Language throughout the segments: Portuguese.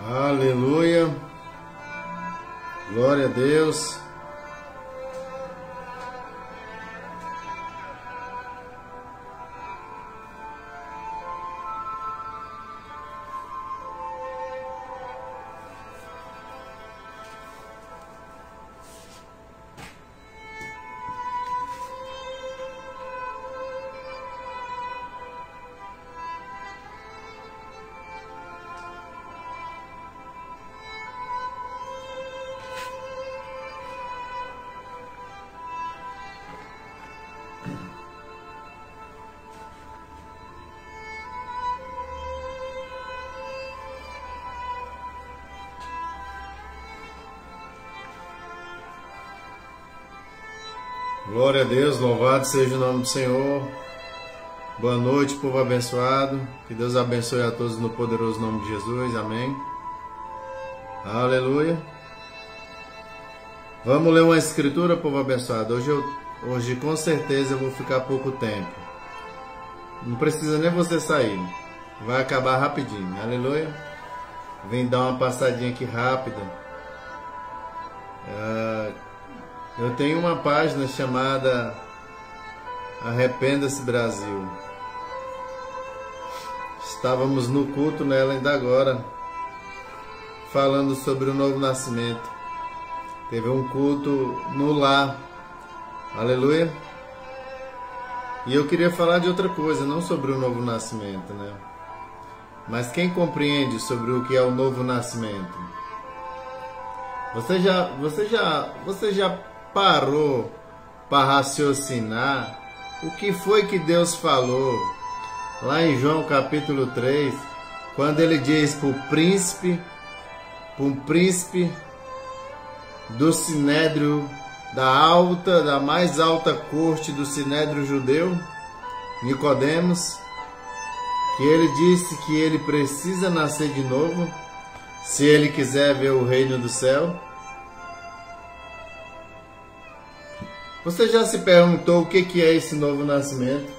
Aleluia, glória a Deus. Glória a Deus, louvado seja o nome do Senhor. Boa noite, povo abençoado. Que Deus abençoe a todos no poderoso nome de Jesus, amém. Aleluia. Vamos ler uma escritura, povo abençoado. Hoje com certeza eu vou ficar pouco tempo. Não precisa nem você sair, vai acabar rapidinho, aleluia. Vem dar uma passadinha aqui rápida. Eu tenho uma página chamada Arrependa-se Brasil. Estávamos no culto nela ainda agora, falando sobre o novo nascimento. Teve um culto no lar, aleluia. E eu queria falar de outra coisa, não sobre o novo nascimento, né? Mas quem compreende sobre o que é o novo nascimento? Você já parou para raciocinar o que foi que Deus falou lá em João capítulo 3, quando ele diz para um príncipe do sinédrio, da mais alta corte do sinédrio judeu, Nicodemos, que ele disse que ele precisa nascer de novo se ele quiser ver o reino do céu? Você já se perguntou o que é esse novo nascimento?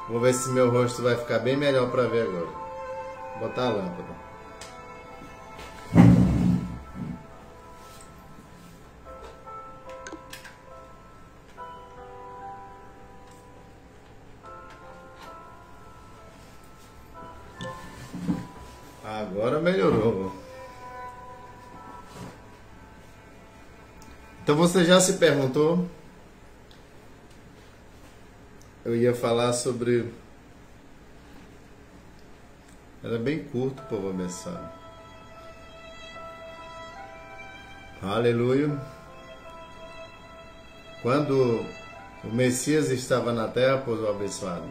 Vou ver se meu rosto vai ficar bem melhor para ver agora. Vou botar a lâmpada. Agora melhorou. Então você já se perguntou? Eu ia falar sobre... Era bem curto, povo abençoado. Aleluia. Quando o Messias estava na terra, povo abençoado,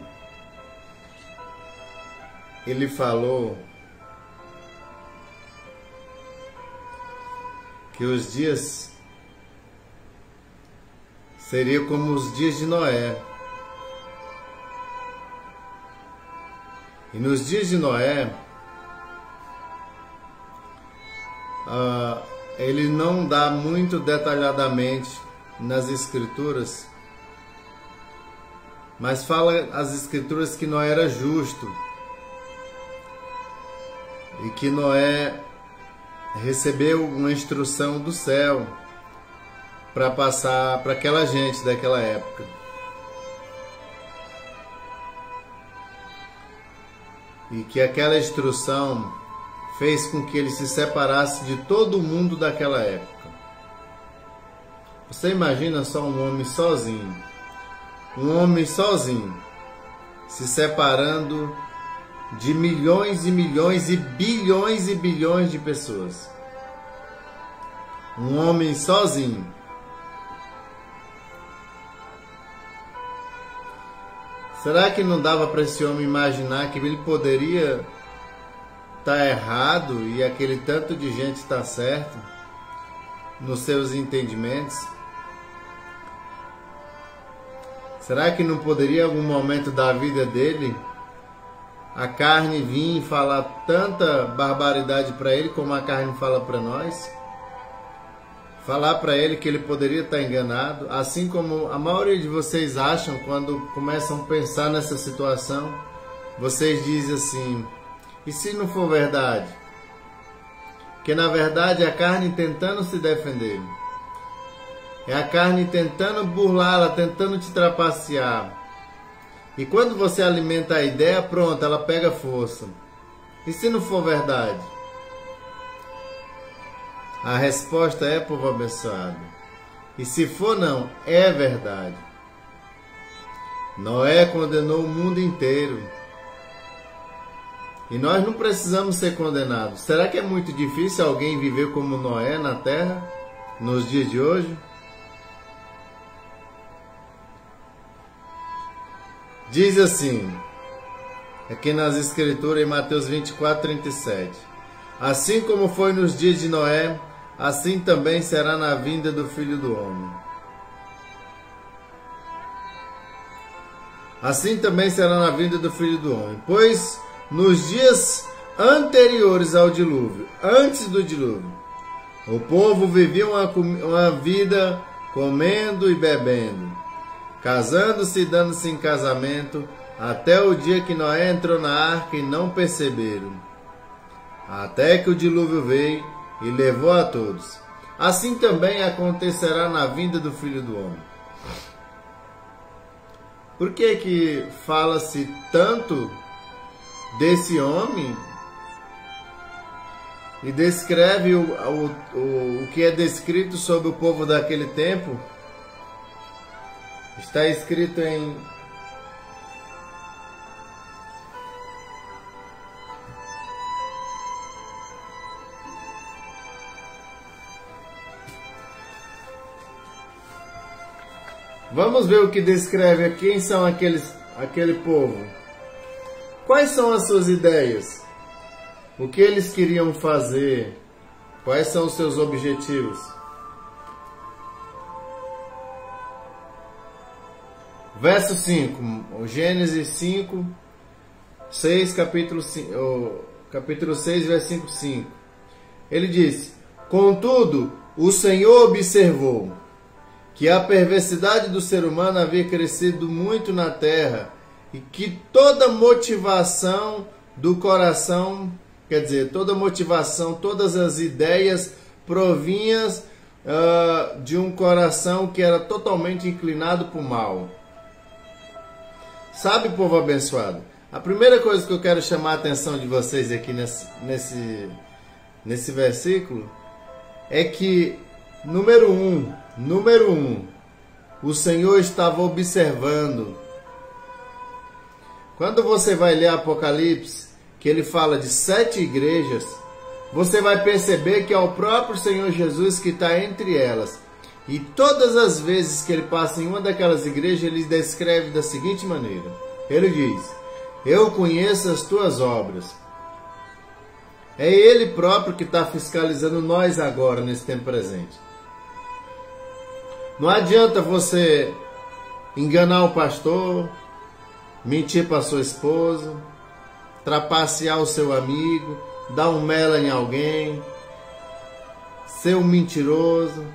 ele falou que os dias seria como os dias de Noé. E nos dias de Noé, ele não dá muito detalhadamente nas escrituras, mas fala as escrituras que Noé era justo e que Noé recebeu uma instrução do céu para passar para aquela gente daquela época. E que aquela instrução fez com que ele se separasse de todo mundo daquela época. Você imagina só um homem sozinho se separando de milhões e milhões e bilhões de pessoas. Um homem sozinho. Será que não dava para esse homem imaginar que ele poderia estar errado e aquele tanto de gente está certo nos seus entendimentos? Será que não poderia em algum momento da vida dele a carne vir e falar tanta barbaridade para ele como a carne fala para nós? falar para ele que ele poderia estar enganado, assim como a maioria de vocês acham quando começam a pensar nessa situação. Vocês dizem assim: e se não for verdade? Que na verdade é a carne tentando se defender. É a carne tentando burlá-la, tentando te trapacear. E quando você alimenta a ideia, pronto, ela pega força. E se não for verdade? A resposta é, povo abençoado. E se for não, é verdade. Noé condenou o mundo inteiro. E nós não precisamos ser condenados. Será que é muito difícil alguém viver como Noé na terra, nos dias de hoje? Diz assim, aqui nas Escrituras, em Mateus 24:37. Assim como foi nos dias de Noé, assim também será na vinda do Filho do Homem. Assim também será na vinda do Filho do Homem. Pois nos dias anteriores ao dilúvio, antes do dilúvio, o povo vivia uma vida comendo e bebendo, casando-se e dando-se em casamento, até o dia que Noé entrou na arca e não perceberam, até que o dilúvio veio e levou a todos. Assim também acontecerá na vinda do Filho do Homem. Por que fala-se tanto desse homem e descreve o que é descrito sobre o povo daquele tempo? Está escrito em Vamos ver o que descreve quem são aquele povo. Quais são as suas ideias? O que eles queriam fazer? Quais são os seus objetivos? Verso 5, Gênesis 5, 6, capítulo 6, versículo 5. Ele disse: contudo, o Senhor observou que a perversidade do ser humano havia crescido muito na terra e que toda motivação do coração, quer dizer, toda motivação, todas as ideias provinham de um coração que era totalmente inclinado para o mal. Sabe, povo abençoado, a primeira coisa que eu quero chamar a atenção de vocês aqui nesse versículo é que, número um, o Senhor estava observando. Quando você vai ler Apocalipse, que ele fala de 7 igrejas, você vai perceber que é o próprio Senhor Jesus que está entre elas. E todas as vezes que ele passa em uma daquelas igrejas, ele descreve da seguinte maneira. Ele diz: eu conheço as tuas obras. É ele próprio que está fiscalizando nós agora, nesse tempo presente. Não adianta você enganar o pastor, mentir para sua esposa, trapacear o seu amigo, dar um mela em alguém, ser um mentiroso,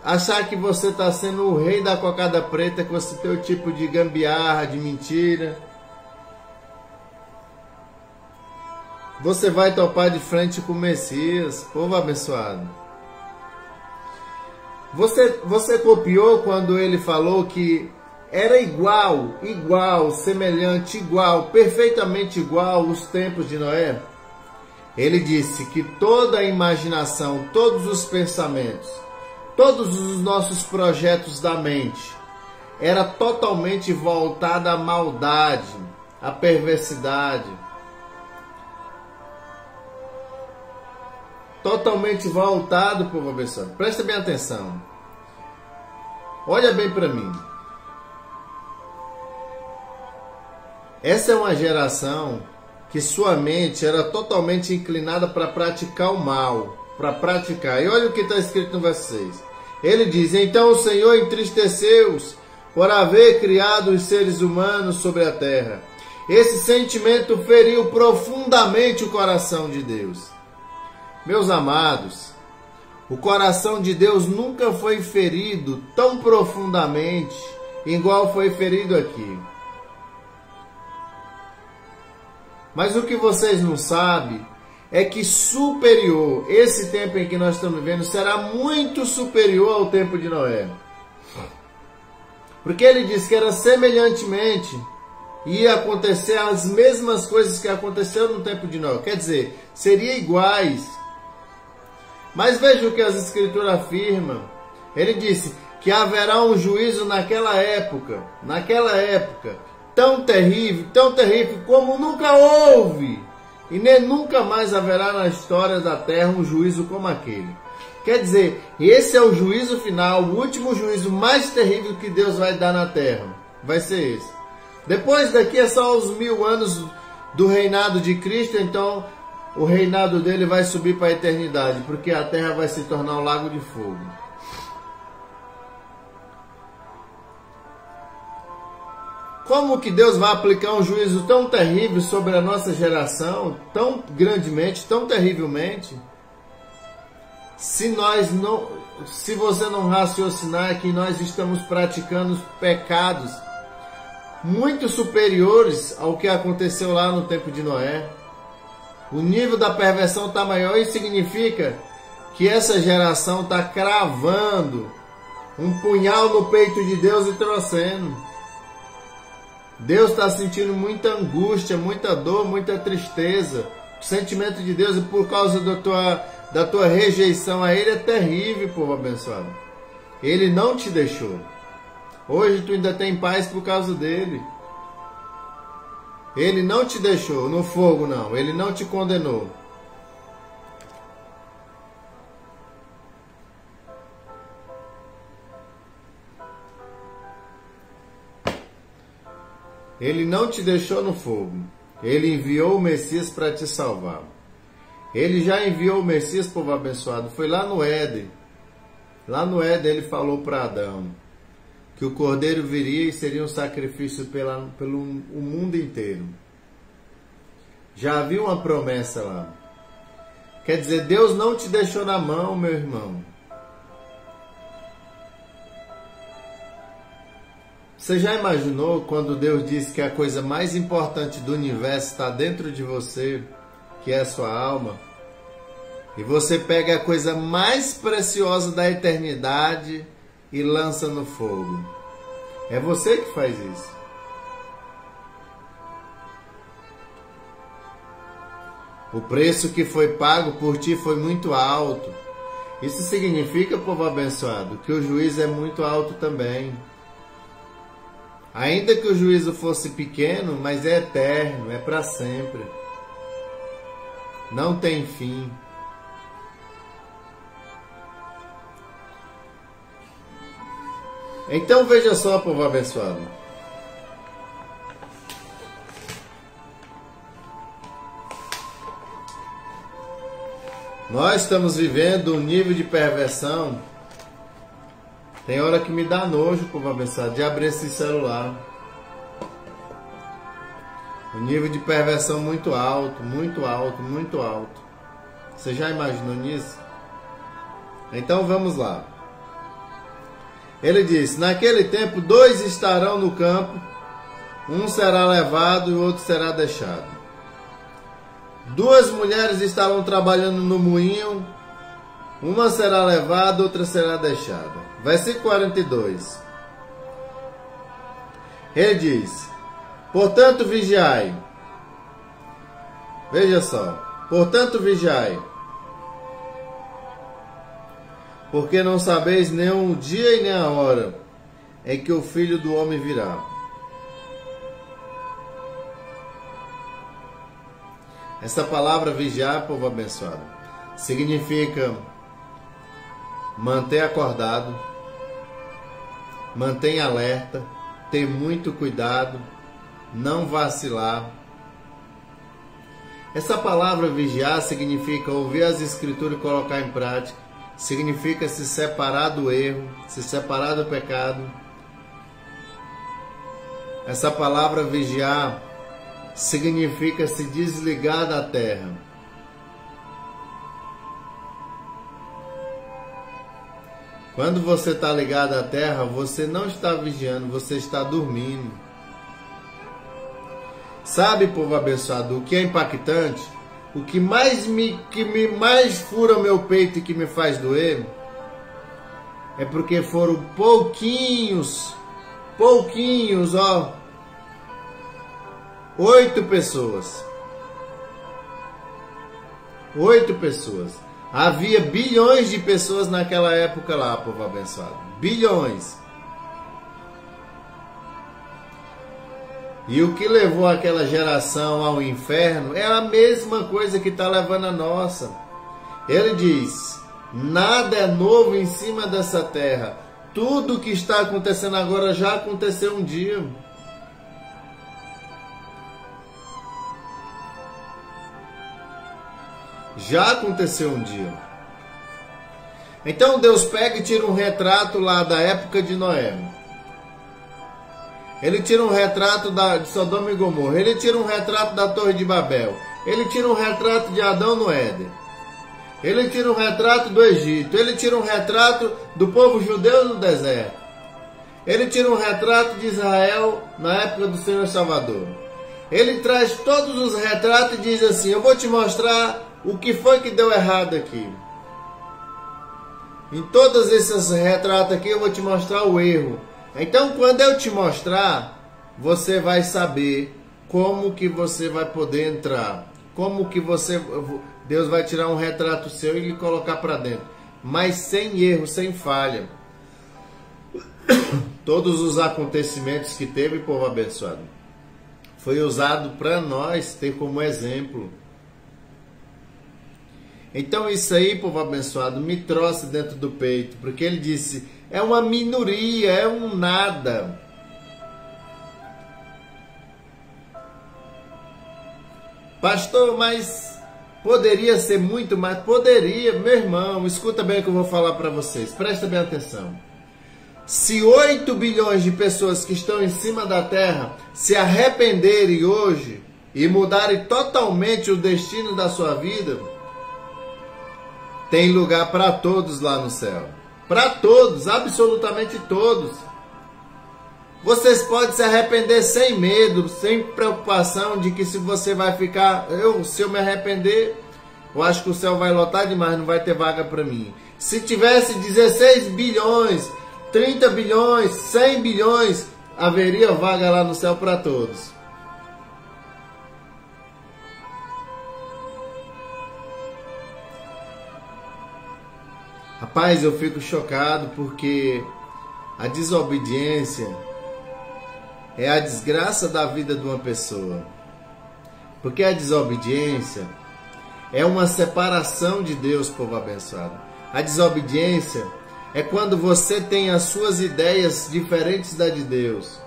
achar que você está sendo o rei da cocada preta com esse teu tipo de gambiarra, de mentira. Você vai topar de frente com o Messias, povo abençoado. Você copiou quando ele falou que era igual, semelhante, igual, perfeitamente igual os tempos de Noé? Ele disse que toda a imaginação, todos os pensamentos, todos os nossos projetos da mente era totalmente voltada à maldade, à perversidade. Totalmente voltado, povo abençoado. Presta bem atenção. Olha bem para mim. Essa é uma geração que sua mente era totalmente inclinada para praticar o mal. Para praticar. E olha o que está escrito no verso 6. Ele diz: então o Senhor entristeceu-os por haver criado os seres humanos sobre a terra. Esse sentimento feriu profundamente o coração de Deus. Meus amados, O coração de Deus nunca foi ferido tão profundamente, igual foi ferido aqui. Mas o que vocês não sabem é que superior, esse tempo em que nós estamos vivendo, será muito superior ao tempo de Noé. Porque ele disse que era semelhantemente, ia acontecer as mesmas coisas que aconteceram no tempo de Noé. Quer dizer, seria iguais. Mas veja o que as Escrituras afirmam. Ele disse que haverá um juízo naquela época, tão terrível como nunca houve. E nem nunca mais haverá na história da terra um juízo como aquele. Quer dizer, esse é o juízo final, o último juízo mais terrível que Deus vai dar na terra. Vai ser esse. Depois daqui é só os 1000 anos do reinado de Cristo, então o reinado dele vai subir para a eternidade, porque a terra vai se tornar um lago de fogo. Como que Deus vai aplicar um juízo tão terrível sobre a nossa geração, tão grandemente, tão terrivelmente, se você não raciocinar que nós estamos praticando pecados muito superiores ao que aconteceu lá no tempo de Noé? O nível da perversão está maior. Isso significa que essa geração está cravando um punhal no peito de Deus e trouxendo. Deus está sentindo muita angústia, muita dor, muita tristeza. O sentimento de Deus, por causa da tua rejeição a Ele, é terrível, povo abençoado. Ele não te deixou. Hoje tu ainda tem paz por causa dele. Ele não te deixou no fogo, não. Ele não te condenou. Ele não te deixou no fogo. Ele enviou o Messias para te salvar. Ele já enviou o Messias, povo abençoado. Foi lá no Éden. Lá no Éden ele falou para Adão que o cordeiro viria e seria um sacrifício pelo mundo inteiro. Já havia uma promessa lá. Quer dizer, Deus não te deixou na mão, meu irmão. Você já imaginou quando Deus disse que a coisa mais importante do universo está dentro de você, que é a sua alma, e você pega a coisa mais preciosa da eternidade e lança no fogo? É você que faz isso. O preço que foi pago por ti foi muito alto. Isso significa, povo abençoado, que o juízo é muito alto também. Ainda que o juízo fosse pequeno, mas é eterno, é para sempre. Não tem fim. Então veja só, povo abençoado. Nós estamos vivendo um nível de perversão. Tem hora que me dá nojo, povo abençoado, de abrir esse celular. Um nível de perversão muito alto, muito alto, muito alto. Você já imaginou nisso? Então vamos lá. Ele disse: naquele tempo 2 estarão no campo, um será levado e o outro será deixado. 2 mulheres estarão trabalhando no moinho, uma será levada, outra será deixada. Versículo 42. Ele diz: portanto vigiai. Veja só. Portanto vigiai. Porque não sabeis nem o dia e nem a hora em que o Filho do Homem virá. Essa palavra vigiar, povo abençoado, significa manter acordado, mantenha alerta, ter muito cuidado, não vacilar. Essa palavra vigiar significa ouvir as escrituras e colocar em prática. Significa se separar do erro, se separar do pecado. Essa palavra vigiar significa se desligar da terra. Quando você está ligado à terra, você não está vigiando, você está dormindo. Sabe, povo abençoado, o que é impactante? O que mais mais fura o meu peito e que me faz doer é porque foram pouquinhos, ó, 8 pessoas. 8 pessoas. Havia bilhões de pessoas naquela época lá, povo abençoado. Bilhões. E o que levou aquela geração ao inferno é a mesma coisa que está levando a nossa. Ele diz: nada é novo em cima dessa terra. Tudo que está acontecendo agora já aconteceu um dia. Já aconteceu um dia. Então Deus pega e tira um retrato lá da época de Noé. Ele tira um retrato de Sodoma e Gomorra. Ele tira um retrato da Torre de Babel. Ele tira um retrato de Adão no Éden. Ele tira um retrato do Egito. Ele tira um retrato do povo judeu no deserto. Ele tira um retrato de Israel na época do Senhor Salvador. Ele traz todos os retratos e diz assim: eu vou te mostrar o que foi que deu errado aqui. Em todos esses retratos aqui eu vou te mostrar o erro. Então, quando eu te mostrar, você vai saber como que você vai poder entrar. Como que Deus vai tirar um retrato seu e lhe colocar para dentro. Mas sem erro, sem falha. Todos os acontecimentos que teve, povo abençoado, foi usado para nós ter como exemplo. Então isso aí, povo abençoado, me trouxe dentro do peito, porque ele disse: é uma minoria, é um nada. Pastor, mas poderia ser muito mais? Poderia, meu irmão, escuta bem o que eu vou falar para vocês, presta bem atenção. Se 8 bilhões de pessoas que estão em cima da terra se arrependerem hoje e mudarem totalmente o destino da sua vida, tem lugar para todos lá no céu. Para todos, absolutamente todos. Vocês podem se arrepender sem medo, sem preocupação de que se você vai ficar... se eu me arrepender, eu acho que o céu vai lotar demais, não vai ter vaga para mim. Se tivesse 16 bilhões, 30 bilhões, 100 bilhões, haveria vaga lá no céu para todos. Rapaz, eu fico chocado porque a desobediência é a desgraça da vida de uma pessoa. Porque a desobediência é uma separação de Deus, povo abençoado. A desobediência é quando você tem as suas ideias diferentes da de Deus.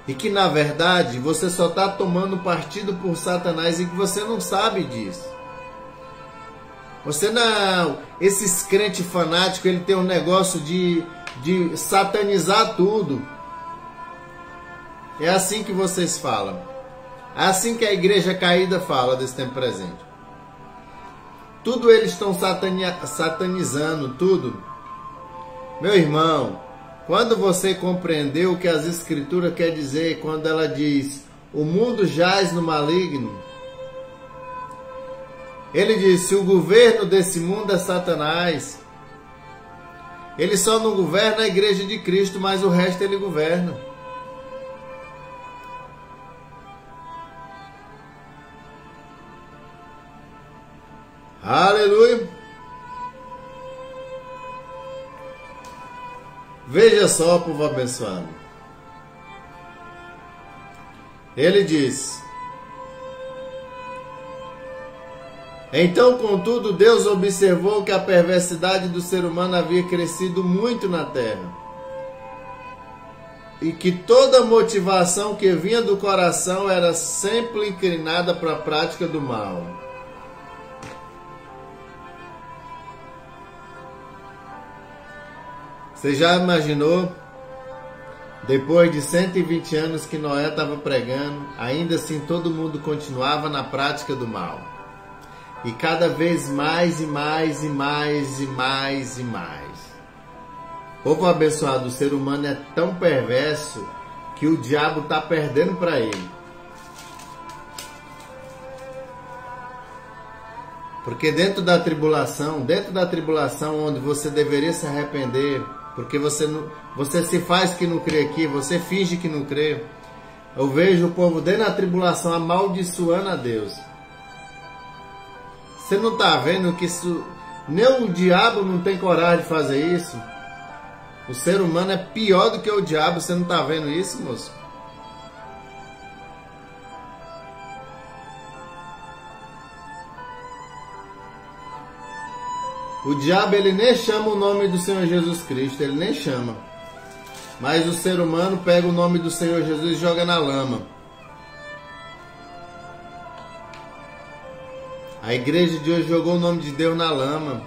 E que na verdade você só está tomando partido por Satanás e que você não sabe disso. Você não... Esses crentes fanáticos, ele tem um negócio de satanizar tudo. É assim que vocês falam. É assim que a igreja caída fala desse tempo presente. Tudo eles estão satanizando, tudo. Meu irmão, quando você compreendeu o que as escrituras quer dizer, quando ela diz, o mundo jaz no maligno, ele diz, se o governo desse mundo é Satanás, ele só não governa a igreja de Cristo, mas o resto ele governa. Aleluia! Veja só, povo abençoado. Ele diz: então, contudo, Deus observou que a perversidade do ser humano havia crescido muito na terra, e que toda motivação que vinha do coração era sempre inclinada para a prática do mal. Você já imaginou, depois de 120 anos que Noé estava pregando, ainda assim todo mundo continuava na prática do mal? E cada vez mais e mais e mais e mais e mais. Povo abençoado, o ser humano é tão perverso que o diabo está perdendo para ele. Porque dentro da tribulação onde você deveria se arrepender, porque você se faz que não crê aqui, você finge que não crê. Eu vejo o povo dentro da tribulação amaldiçoando a Deus. Você não está vendo que isso, nem o diabo não tem coragem de fazer isso? O ser humano é pior do que o diabo, você não está vendo isso, moço? O diabo, ele nem chama o nome do Senhor Jesus Cristo, ele nem chama. Mas o ser humano pega o nome do Senhor Jesus e joga na lama. A igreja de hoje jogou o nome de Deus na lama.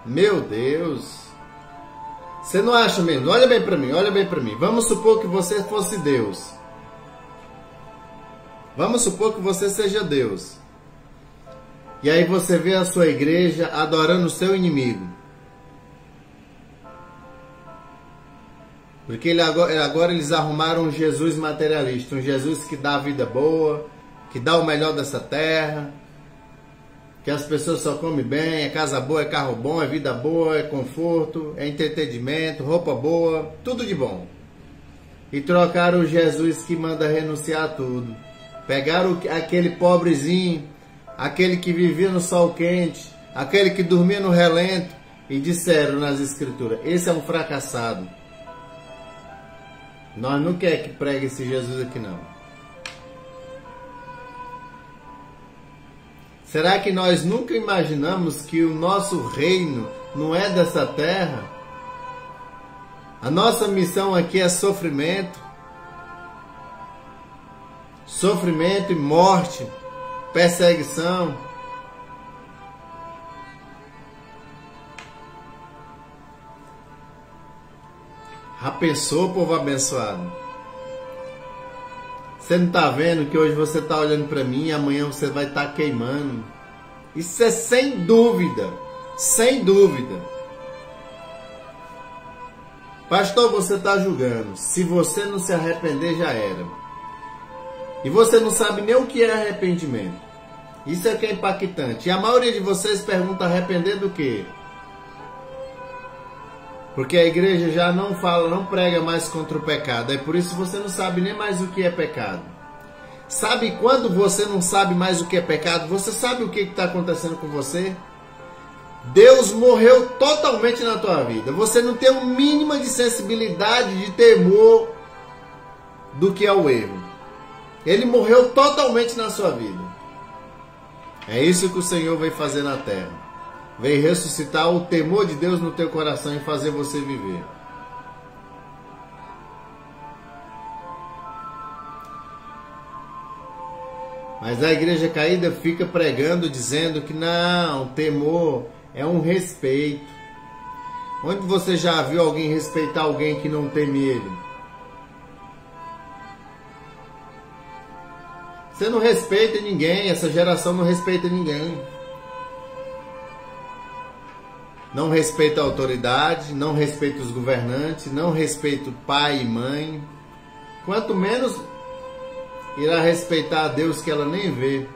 Meu Deus. Você não acha mesmo? Olha bem para mim, olha bem para mim. Vamos supor que você fosse Deus. Vamos supor que você seja Deus. E aí você vê a sua igreja adorando o seu inimigo. Porque agora eles arrumaram um Jesus materialista. Um Jesus que dá a vida boa, que dá o melhor dessa terra, que as pessoas só comem bem, é casa boa, é carro bom, é vida boa, é conforto, é entretenimento, roupa boa, tudo de bom. E trocaram o Jesus que manda renunciar a tudo. Pegaram aquele pobrezinho, aquele que vivia no sol quente, aquele que dormia no relento, e disseram nas escrituras, esse é um fracassado. Nós não queremos que pregue esse Jesus aqui não. Será que nós nunca imaginamos que o nosso reino não é dessa terra? A nossa missão aqui é sofrimento. Sofrimento e morte, perseguição. Já pensou, povo abençoado? Você não está vendo que hoje você está olhando para mim e amanhã você vai estar queimando? Isso é sem dúvida, sem dúvida. Pastor, você está julgando. Se você não se arrepender, já era. E você não sabe nem o que é arrependimento. Isso é que é impactante. E a maioria de vocês pergunta arrepender do quê? Porque a igreja já não fala, não prega mais contra o pecado. É por isso que você não sabe nem mais o que é pecado. Sabe quando você não sabe mais o que é pecado? Você sabe o que está acontecendo com você? Deus morreu totalmente na tua vida. Você não tem o mínimo de sensibilidade, de temor do que é o erro. Ele morreu totalmente na sua vida. É isso que o Senhor veio fazer na terra. Veio ressuscitar o temor de Deus no teu coração e fazer você viver. Mas a igreja caída fica pregando, dizendo que não, temor é um respeito. Onde você já viu alguém respeitar alguém que não teme ele? Você não respeita ninguém, essa geração não respeita ninguém. Não respeita a autoridade, não respeita os governantes, não respeita o pai e mãe. Quanto menos irá respeitar a Deus que ela nem vê.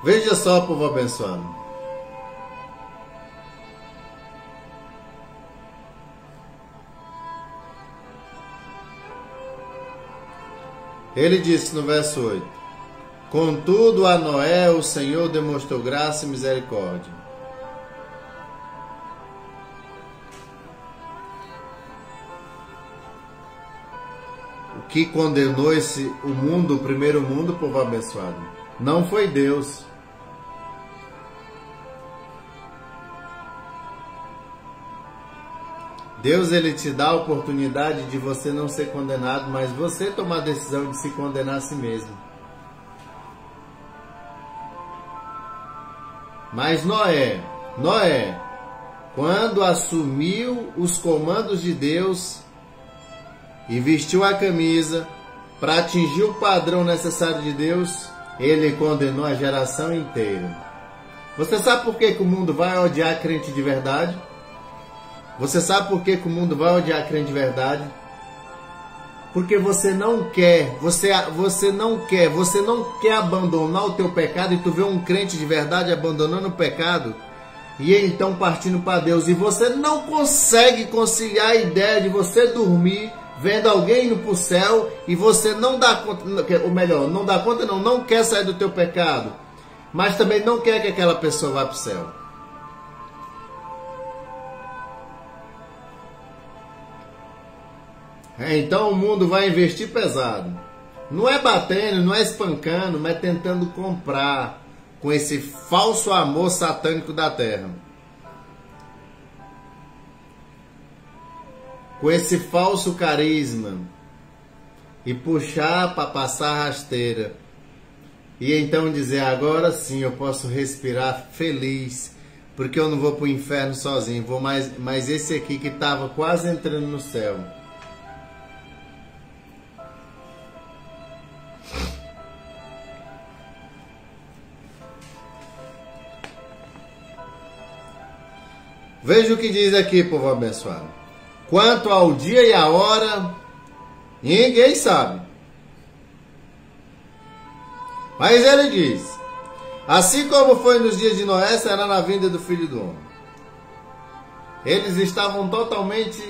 Veja só, povo abençoado. Ele disse no verso 8: contudo a Noé o Senhor demonstrou graça e misericórdia. O que condenou o mundo, o primeiro mundo, povo abençoado, não foi Deus. Deus, ele te dá a oportunidade de você não ser condenado, mas você tomar a decisão de se condenar a si mesmo. Mas Noé, Noé, quando assumiu os comandos de Deus e vestiu a camisa para atingir o padrão necessário de Deus, ele condenou a geração inteira. Você sabe por que o mundo vai odiar crente de verdade? Você sabe por que o mundo vai odiar crente de verdade? Porque você não quer abandonar o teu pecado, e tu vê um crente de verdade abandonando o pecado e então partindo para Deus, e você não consegue conciliar a ideia de você dormir vendo alguém indo para o céu e você não dá conta, ou melhor, não dá conta não quer sair do teu pecado, mas também não quer que aquela pessoa vá para o céu. Então o mundo vai investir pesado. Não é batendo, não é espancando, mas tentando comprar com esse falso amor satânico da terra. Com esse falso carisma. E puxar para passar rasteira. E então dizer, agora sim eu posso respirar feliz, porque eu não vou para o inferno sozinho, vou mas esse aqui que estava quase entrando no céu. Veja o que diz aqui, povo abençoado. Quanto ao dia e a hora, ninguém sabe. Mas ele diz, assim como foi nos dias de Noé, será na vinda do Filho do Homem. Eles estavam totalmente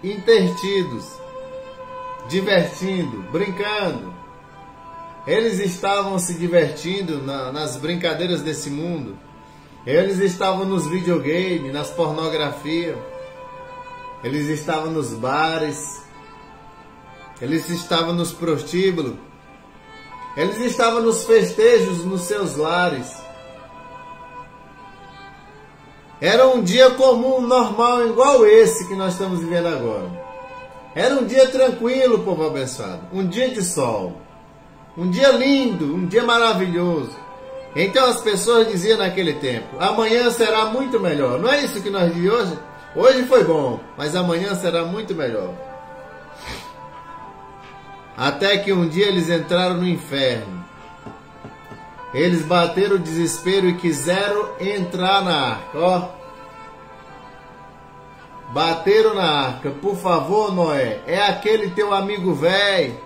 intertidos, divertindo, brincando. Eles estavam se divertindo nas brincadeiras desse mundo. Eles estavam nos videogames, nas pornografias. Eles estavam nos bares. Eles estavam nos prostíbulos. Eles estavam nos festejos nos seus lares. Era um dia comum, normal, igual esse que nós estamos vivendo agora. Era um dia tranquilo, povo abençoado. Um dia de sol. Um dia lindo, um dia maravilhoso. Então as pessoas diziam naquele tempo, amanhã será muito melhor. Não é isso que nós dizemos hoje? Hoje foi bom, mas amanhã será muito melhor. Até que um dia eles entraram no inferno. Eles bateram o desespero e quiseram entrar na arca. Ó, bateram na arca. Por favor, Noé, é aquele teu amigo velho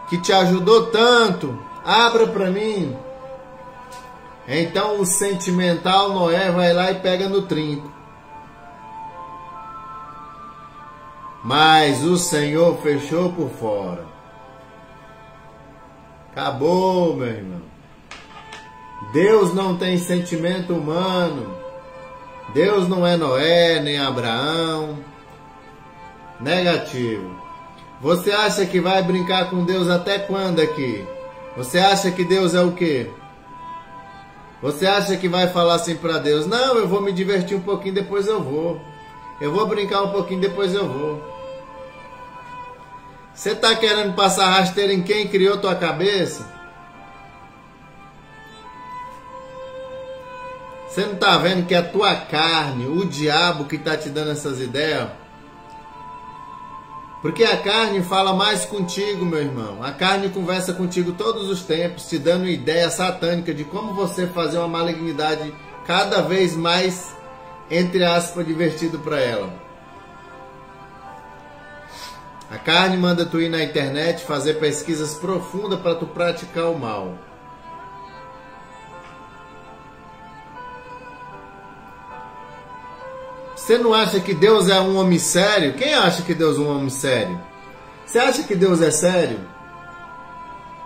que te ajudou tanto. Abra para mim. Então o sentimental Noé vai lá e pega no trinco. Mas o Senhor fechou por fora. Acabou, meu irmão. Deus não tem sentimento humano. Deus não é Noé, nem Abraão. Negativo. Você acha que vai brincar com Deus até quando aqui? Você acha que Deus é o quê? Você acha que vai falar assim para Deus, não, eu vou me divertir um pouquinho, depois eu vou. Eu vou brincar um pouquinho, depois eu vou. Você está querendo passar rasteira em quem criou tua cabeça? Você não está vendo que é a tua carne, o diabo que está te dando essas ideias? Porque a carne fala mais contigo, meu irmão. A carne conversa contigo todos os tempos, te dando ideia satânica de como você fazer uma malignidade cada vez mais, entre aspas, divertido para ela. A carne manda tu ir na internet fazer pesquisas profundas para tu praticar o mal. Você não acha que Deus é um homem sério? Quem acha que Deus é um homem sério? Você acha que Deus é sério?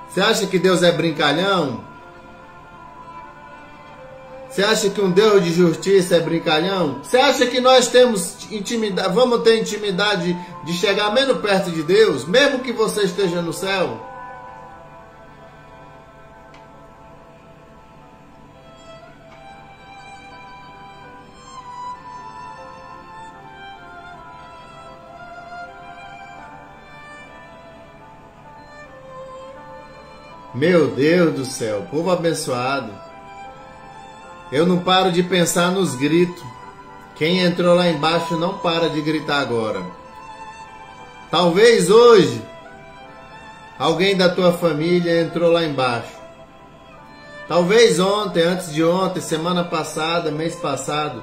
Você acha que Deus é brincalhão? Você acha que um Deus de justiça é brincalhão? Você acha que nós temos intimidade, vamos ter intimidade de chegar menos perto de Deus, mesmo que você esteja no céu? Meu Deus do céu, povo abençoado. Eu não paro de pensar nos gritos. Quem entrou lá embaixo não para de gritar agora. Talvez hoje alguém da tua família entrou lá embaixo. Talvez ontem, antes de ontem, semana passada, mês passado.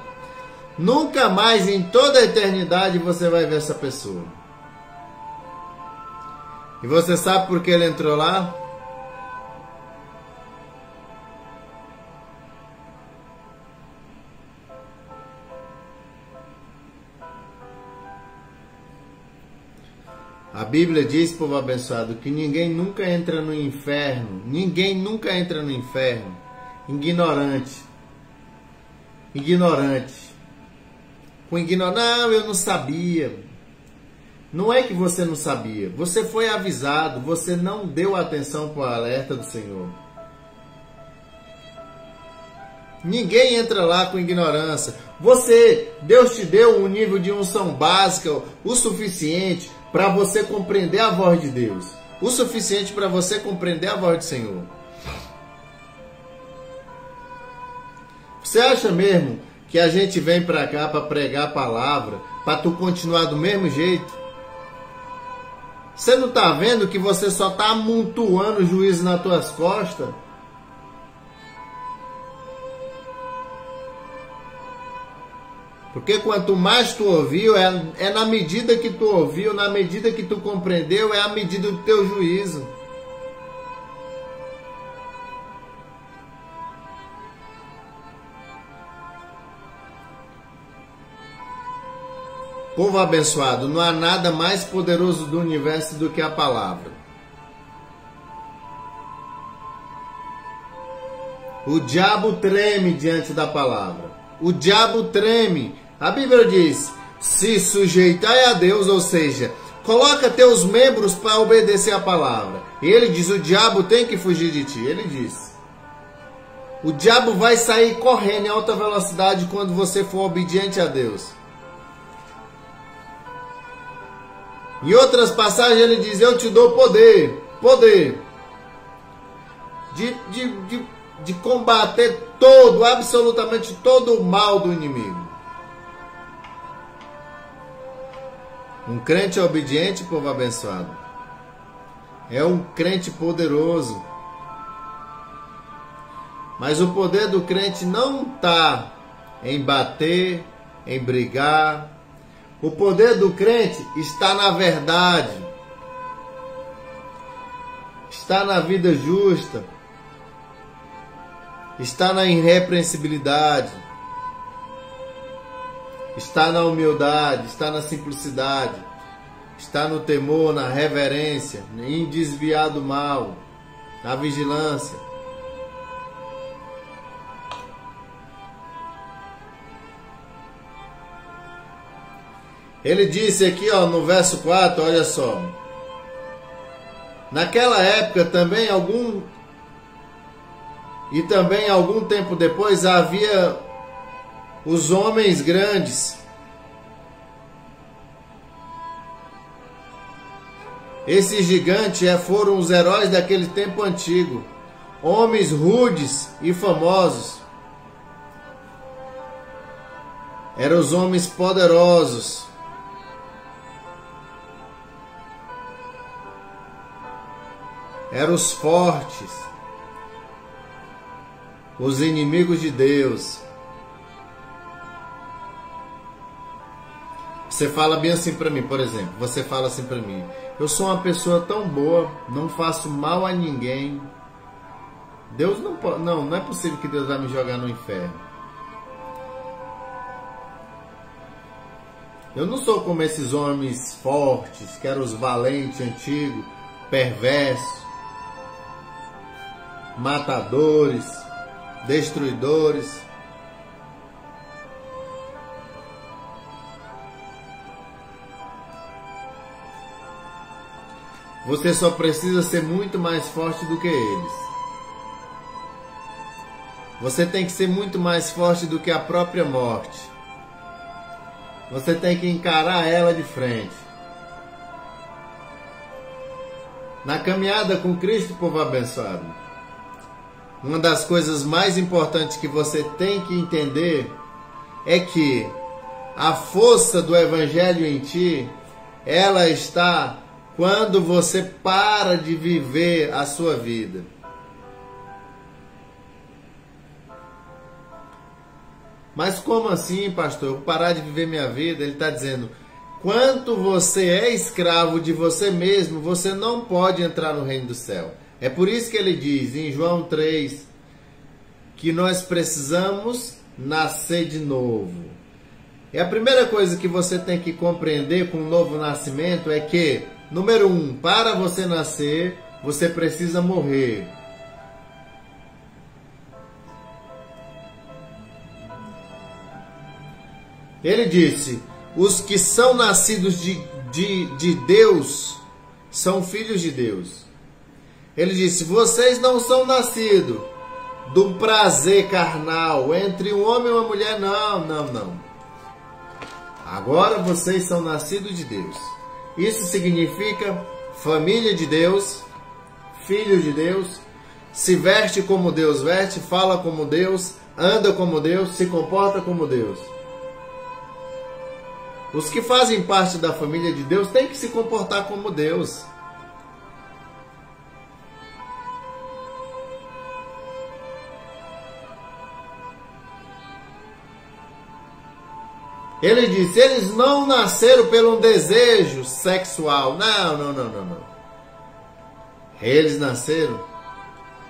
Nunca mais em toda a eternidade você vai ver essa pessoa. E você sabe por que ele entrou lá? A Bíblia diz, povo abençoado, que ninguém nunca entra no inferno. Ninguém nunca entra no inferno. Ignorante. Ignorante. Com ignorante. Não, eu não sabia. Não é que você não sabia. Você foi avisado. Você não deu atenção para o alerta do Senhor. Ninguém entra lá com ignorância. Deus te deu um nível de unção básica o suficiente para você compreender a voz de Deus. O suficiente para você compreender a voz do Senhor. Você acha mesmo que a gente vem para cá para pregar a palavra, para tu continuar do mesmo jeito? Você não está vendo que você só está amontoando o juízo nas tuas costas? Porque quanto mais tu ouviu, é na medida que tu ouviu, na medida que tu compreendeu, é a medida do teu juízo. Povo abençoado, não há nada mais poderoso do universo do que a palavra. O diabo treme diante da palavra. O diabo treme. A Bíblia diz, se sujeitai a Deus, ou seja, coloca teus membros para obedecer a palavra. E ele diz, o diabo tem que fugir de ti. Ele diz. O diabo vai sair correndo em alta velocidade quando você for obediente a Deus. Em outras passagens ele diz, eu te dou poder de combater absolutamente todo o mal do inimigo. Um crente obediente, povo abençoado, é um crente poderoso. Mas o poder do crente não está em bater, em brigar. O poder do crente está na verdade, está na vida justa, está na irrepreensibilidade, está na humildade, está na simplicidade, está no temor, na reverência, em desviar do mal, na vigilância. Ele disse aqui, ó, no verso 4, olha só. Naquela época também algum tempo depois havia os homens grandes. Esses gigantes foram os heróis daquele tempo antigo. Homens rudes e famosos. Eram os homens poderosos. Eram os fortes, os inimigos de Deus. Você fala bem assim para mim, por exemplo, você fala assim para mim, eu sou uma pessoa tão boa, não faço mal a ninguém. Deus não pode, não é possível que Deus vai me jogar no inferno. Eu não sou como esses homens fortes, que eram os valentes antigos, perversos, matadores, destruidores. Você só precisa ser muito mais forte do que eles. Você tem que ser muito mais forte do que a própria morte. Você tem que encarar ela de frente. Na caminhada com Cristo, povo abençoado, uma das coisas mais importantes que você tem que entender é que a força do Evangelho em ti, ela está quando você para de viver a sua vida. Mas como assim, pastor? Eu parar de viver minha vida? Ele está dizendo, quanto você é escravo de você mesmo, você não pode entrar no reino do céu. É por isso que ele diz em João 3 que nós precisamos nascer de novo. E a primeira coisa que você tem que compreender com o novo nascimento é que, número 1, para você nascer, você precisa morrer. Ele disse, os que são nascidos de Deus são filhos de Deus. Ele disse, vocês não são nascidos do prazer carnal entre um homem e uma mulher, não. Agora vocês são nascidos de Deus. Isso significa família de Deus, filho de Deus, se veste como Deus veste, fala como Deus, anda como Deus, se comporta como Deus. Os que fazem parte da família de Deus têm que se comportar como Deus. Ele disse, eles não nasceram pelo desejo sexual. Não. Eles nasceram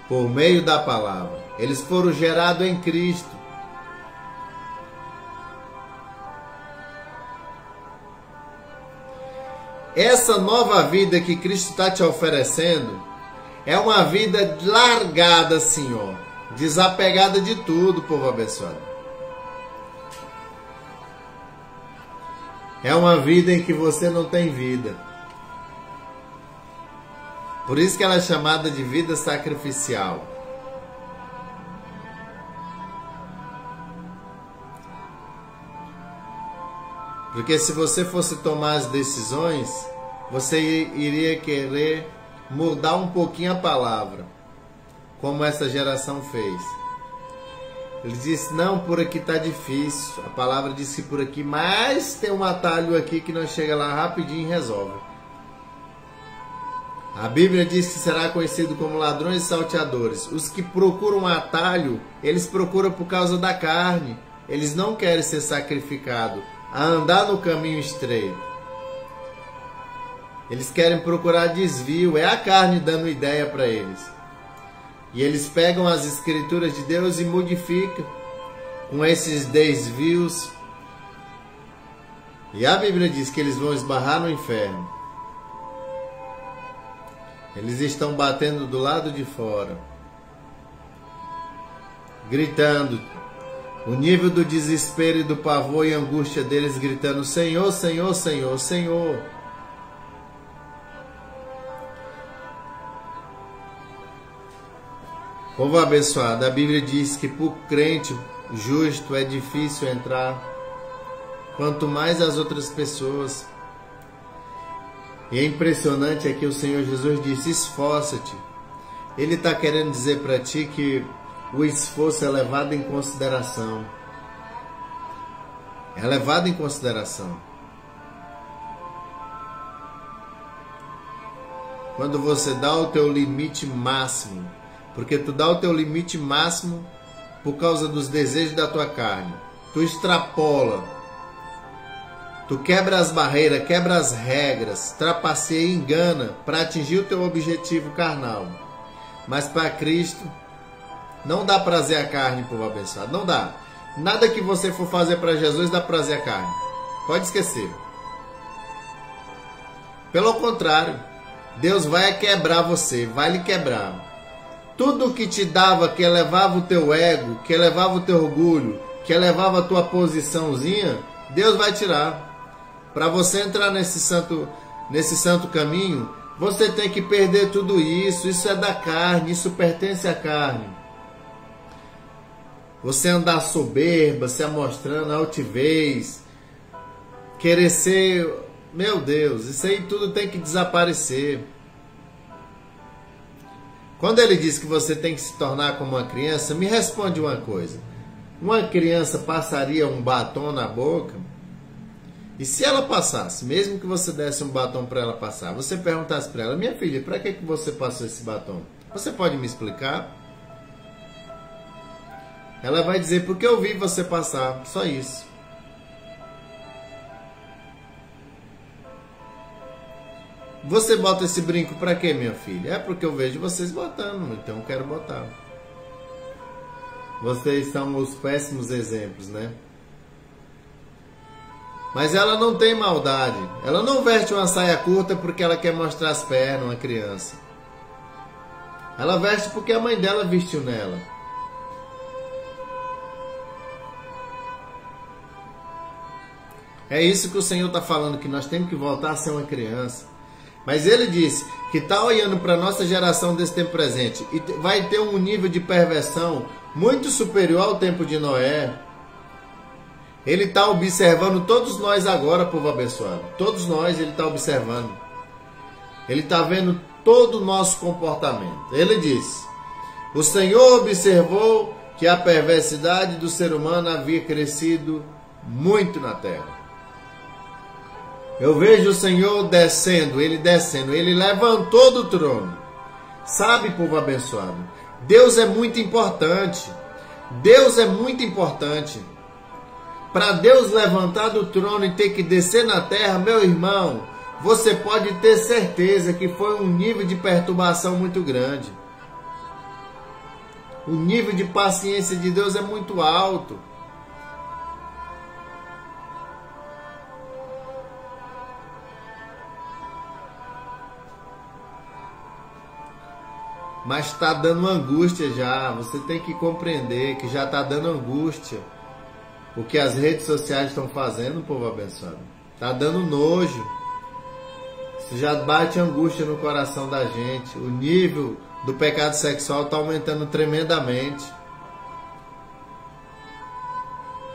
por meio da palavra. Eles foram gerados em Cristo. Essa nova vida que Cristo está te oferecendo é uma vida largada assim, ó, desapegada de tudo, povo abençoado. É uma vida em que você não tem vida. Por isso que ela é chamada de vida sacrificial. Porque se você fosse tomar as decisões, você iria querer mudar um pouquinho a palavra, como essa geração fez. Ele disse, não, por aqui está difícil. A palavra disse por aqui, mas tem um atalho aqui que nós chega lá rapidinho e resolve. A Bíblia diz que será conhecido como ladrões e salteadores. Os que procuram atalho, eles procuram por causa da carne. Eles não querem ser sacrificados, a andar no caminho estreito. Eles querem procurar desvio, é a carne dando ideia para eles. E eles pegam as escrituras de Deus e modificam com esses desvios. E a Bíblia diz que eles vão esbarrar no inferno. Eles estão batendo do lado de fora, gritando. O nível do desespero e do pavor e angústia deles gritando, Senhor, Senhor, Senhor, Senhor. Povo abençoado, a Bíblia diz que por crente justo é difícil entrar, quanto mais as outras pessoas. E é impressionante é que o Senhor Jesus disse, esforça-te. Ele está querendo dizer para ti que o esforço é levado em consideração. É levado em consideração. Quando você dá o teu limite máximo, porque tu dá o teu limite máximo por causa dos desejos da tua carne. Tu extrapola. Tu quebra as barreiras, quebra as regras, trapaceia e engana para atingir o teu objetivo carnal. Mas para Cristo, não dá prazer à carne, povo abençoado. Não dá. Nada que você for fazer para Jesus dá prazer à carne. Pode esquecer. Pelo contrário, Deus vai quebrar você, vai lhe quebrar. Tudo que te dava, que elevava o teu ego, que elevava o teu orgulho, que elevava a tua posiçãozinha, Deus vai tirar. Para você entrar nesse santo caminho, você tem que perder tudo isso. Isso é da carne, isso pertence à carne. Você andar soberba, se amostrando, altivez, querer ser... Meu Deus, isso aí tudo tem que desaparecer. Quando ele diz que você tem que se tornar como uma criança, me responde uma coisa. Uma criança passaria um batom na boca? E se ela passasse, mesmo que você desse um batom para ela passar, você perguntasse para ela, minha filha, para que você passou esse batom? Você pode me explicar? Ela vai dizer, porque eu vi você passar, só isso. Você bota esse brinco para quê, minha filha? É porque eu vejo vocês botando, então eu quero botar. Vocês são os péssimos exemplos, né? Mas ela não tem maldade. Ela não veste uma saia curta porque ela quer mostrar as pernas, uma criança. Ela veste porque a mãe dela vestiu nela. É isso que o Senhor está falando, que nós temos que voltar a ser uma criança. Mas ele disse que está olhando para a nossa geração desse tempo presente e vai ter um nível de perversão muito superior ao tempo de Noé. Ele está observando todos nós agora, povo abençoado. Todos nós ele está observando. Ele está vendo todo o nosso comportamento. Ele disse, o Senhor observou que a perversidade do ser humano havia crescido muito na terra. Eu vejo o Senhor descendo, ele levantou do trono. Sabe, povo abençoado, Deus é muito importante. Deus é muito importante. Para Deus levantar do trono e ter que descer na terra, meu irmão, você pode ter certeza que foi um nível de perturbação muito grande. O nível de paciência de Deus é muito alto. Mas está dando angústia já. Você tem que compreender que já está dando angústia. O que as redes sociais estão fazendo, povo abençoado. Está dando nojo. Isso já bate angústia no coração da gente. O nível do pecado sexual está aumentando tremendamente.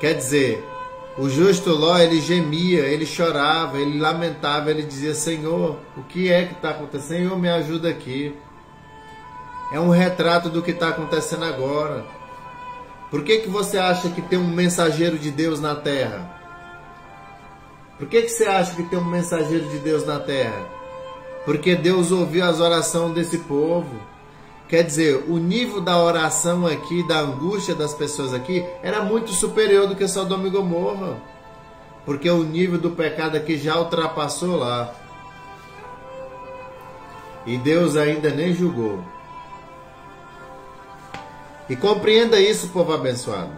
Quer dizer, o justo Ló, ele gemia, ele chorava, ele lamentava, ele dizia, Senhor, o que é que está acontecendo? Senhor, me ajuda aqui. É um retrato do que está acontecendo agora. Por que você acha que tem um mensageiro de Deus na terra? Por que você acha que tem um mensageiro de Deus na terra? Porque Deus ouviu as orações desse povo. Quer dizer, o nível da oração aqui, da angústia das pessoas aqui, era muito superior do que Sodoma e Gomorra. Porque o nível do pecado aqui já ultrapassou lá. E Deus ainda nem julgou. E compreenda isso, povo abençoado.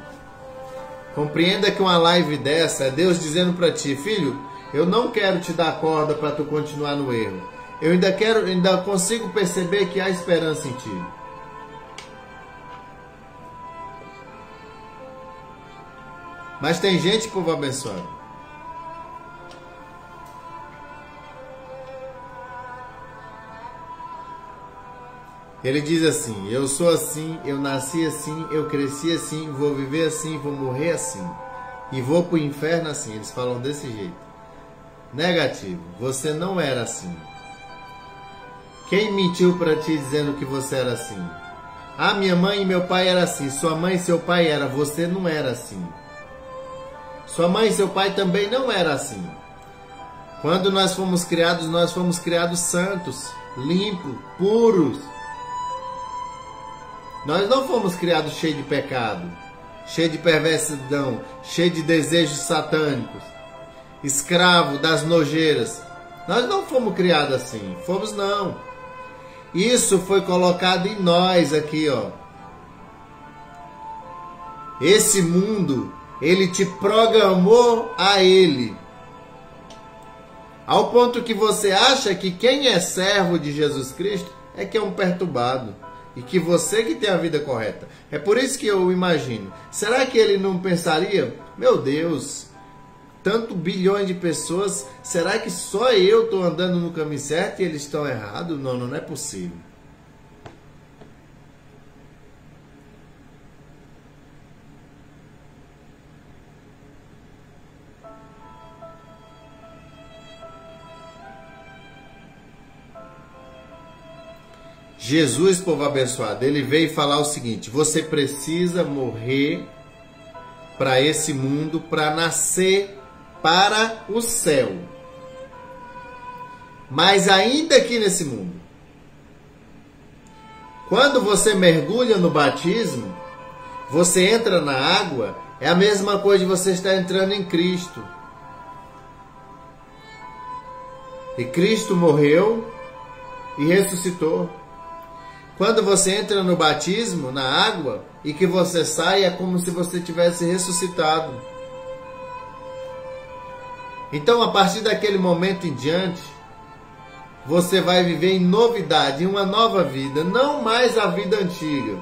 Compreenda que uma live dessa é Deus dizendo para ti, filho, eu não quero te dar corda para tu continuar no erro. Eu ainda consigo perceber que há esperança em ti. Mas tem gente, povo abençoado, ele diz assim, eu sou assim, eu nasci assim, eu cresci assim, vou viver assim, vou morrer assim. E vou para o inferno assim. Eles falam desse jeito. Negativo, você não era assim. Quem mentiu para ti dizendo que você era assim? Ah, minha mãe e meu pai eram assim. Sua mãe e seu pai eram, você não era assim. Sua mãe e seu pai também não eram assim. Quando nós fomos criados santos, limpos, puros. Nós não fomos criados cheios de pecado, cheios de perversidão, cheios de desejos satânicos, escravo das nojeiras. Nós não fomos criados assim, fomos não. Isso foi colocado em nós aqui, ó. Esse mundo, ele te programou a ele. Ao ponto que você acha que quem é servo de Jesus Cristo é que é um perturbado. E que você que tem a vida correta. É por isso que eu imagino. Será que ele não pensaria? Meu Deus, tanto bilhões de pessoas. Será que só eu estou andando no caminho certo e eles estão errados? Não, não é possível. Jesus, povo abençoado, ele veio falar o seguinte: você precisa morrer para esse mundo, para nascer para o céu. Mas ainda aqui nesse mundo, quando você mergulha no batismo, você entra na água, é a mesma coisa de você estar entrando em Cristo. E Cristo morreu e ressuscitou. Quando você entra no batismo, na água, e que você sai, é como se você tivesse ressuscitado. Então, a partir daquele momento em diante, você vai viver em novidade, em uma nova vida, não mais a vida antiga.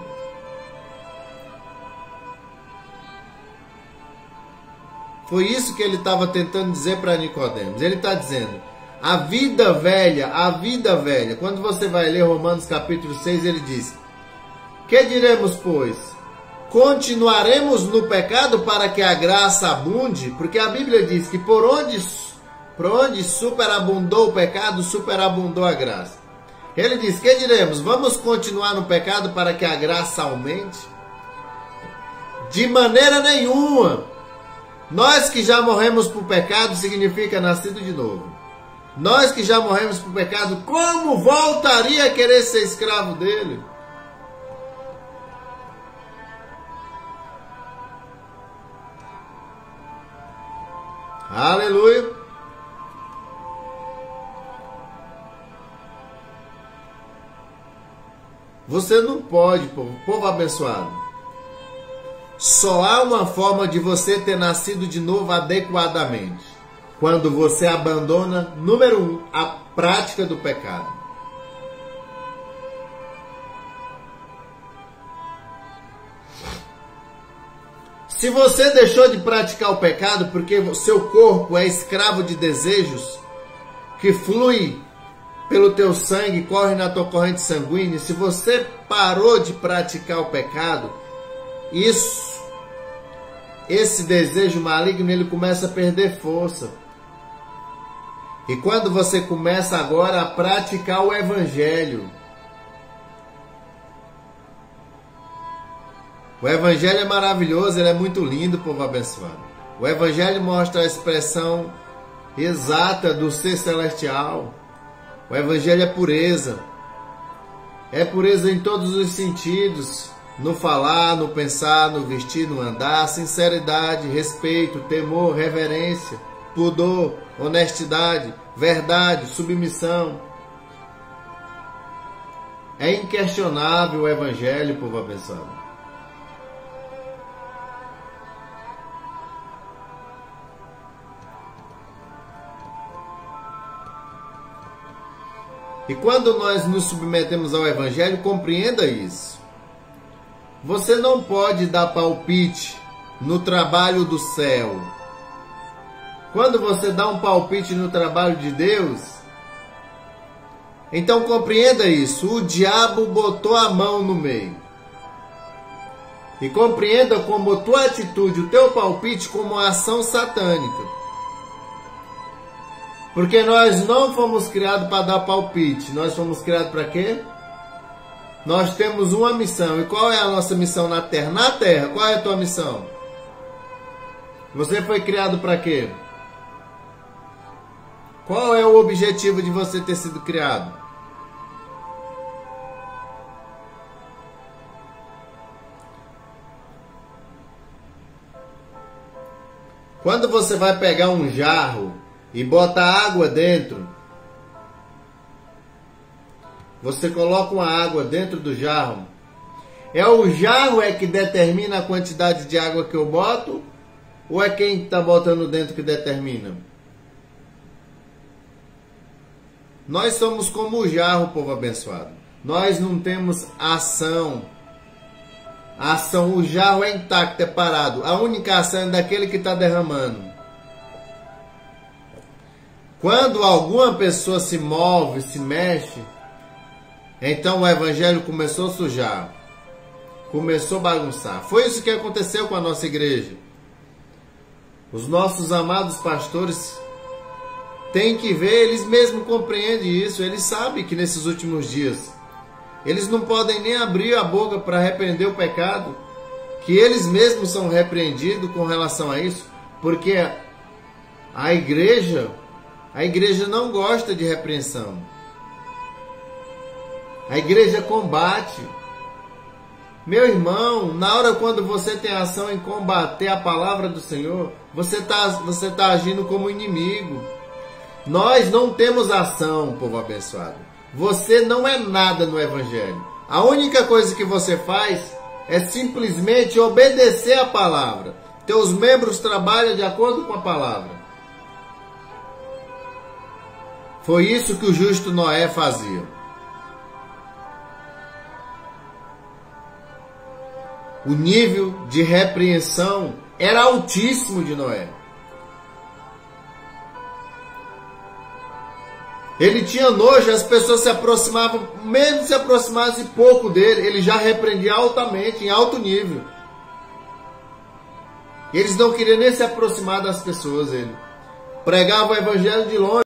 Foi isso que ele estava tentando dizer para Nicodemos. Ele está dizendo, a vida velha, quando você vai ler Romanos capítulo 6, ele diz, que diremos, pois? Continuaremos no pecado para que a graça abunde? Porque a Bíblia diz que por onde superabundou o pecado, superabundou a graça. Ele diz, que diremos? Vamos continuar no pecado para que a graça aumente? De maneira nenhuma. Nós que já morremos por pecado significa nascido de novo. Nós que já morremos por pecado, como voltaria a querer ser escravo dele? Aleluia! Você não pode, povo abençoado. Só há uma forma de você ter nascido de novo adequadamente. Quando você abandona, número 1, a prática do pecado. Se você deixou de praticar o pecado porque o seu corpo é escravo de desejos que flui pelo teu sangue, corre na tua corrente sanguínea, se você parou de praticar o pecado, esse desejo maligno, ele começa a perder força. E quando você começa agora a praticar o Evangelho, o Evangelho é maravilhoso, ele é muito lindo, povo abençoado. O Evangelho mostra a expressão exata do ser celestial. O Evangelho é pureza. É pureza em todos os sentidos. No falar, no pensar, no vestir, no andar. Sinceridade, respeito, temor, reverência, pudor, honestidade, verdade, submissão. É inquestionável o Evangelho, povo abençoado. E quando nós nos submetemos ao Evangelho, compreenda isso. Você não pode dar palpite no trabalho do céu. Quando você dá um palpite no trabalho de Deus, então compreenda isso. O diabo botou a mão no meio. E compreenda como a tua atitude, o teu palpite, como uma ação satânica. Porque nós não fomos criados para dar palpite. Nós fomos criados para quê? Nós temos uma missão. E qual é a nossa missão na Terra? Na Terra, qual é a tua missão? Você foi criado para quê? Qual é o objetivo de você ter sido criado? Quando você vai pegar um jarro e bota água dentro, você coloca uma água dentro do jarro, é o jarro que determina a quantidade de água que eu boto, ou é quem está botando dentro que determina? Nós somos como o jarro, povo abençoado. Nós não temos ação. A ação, o jarro é intacto, é parado. A única ação é daquele que está derramando. Quando alguma pessoa se move, se mexe, então o Evangelho começou a sujar, começou a bagunçar. Foi isso que aconteceu com a nossa igreja. Os nossos amados pastores têm que ver, eles mesmos compreendem isso. Eles sabem que nesses últimos dias Eles não podem nem abrir a boca para repreender o pecado, que eles mesmos são repreendidos com relação a isso, porque a igreja não gosta de repreensão. A igreja combate. Meu irmão, na hora quando você tem ação em combater a palavra do Senhor, você tá agindo como inimigo. Nós não temos ação, povo abençoado. Você não é nada no Evangelho. A única coisa que você faz é simplesmente obedecer a palavra. Teus membros trabalham de acordo com a palavra. Foi isso que o justo Noé fazia. O nível de repreensão era altíssimo de Noé. Ele tinha nojo, as pessoas se aproximavam, mesmo se aproximassem pouco dele, ele já repreendia altamente, em alto nível. Eles não queriam nem se aproximar das pessoas, ele pregava o evangelho de longe.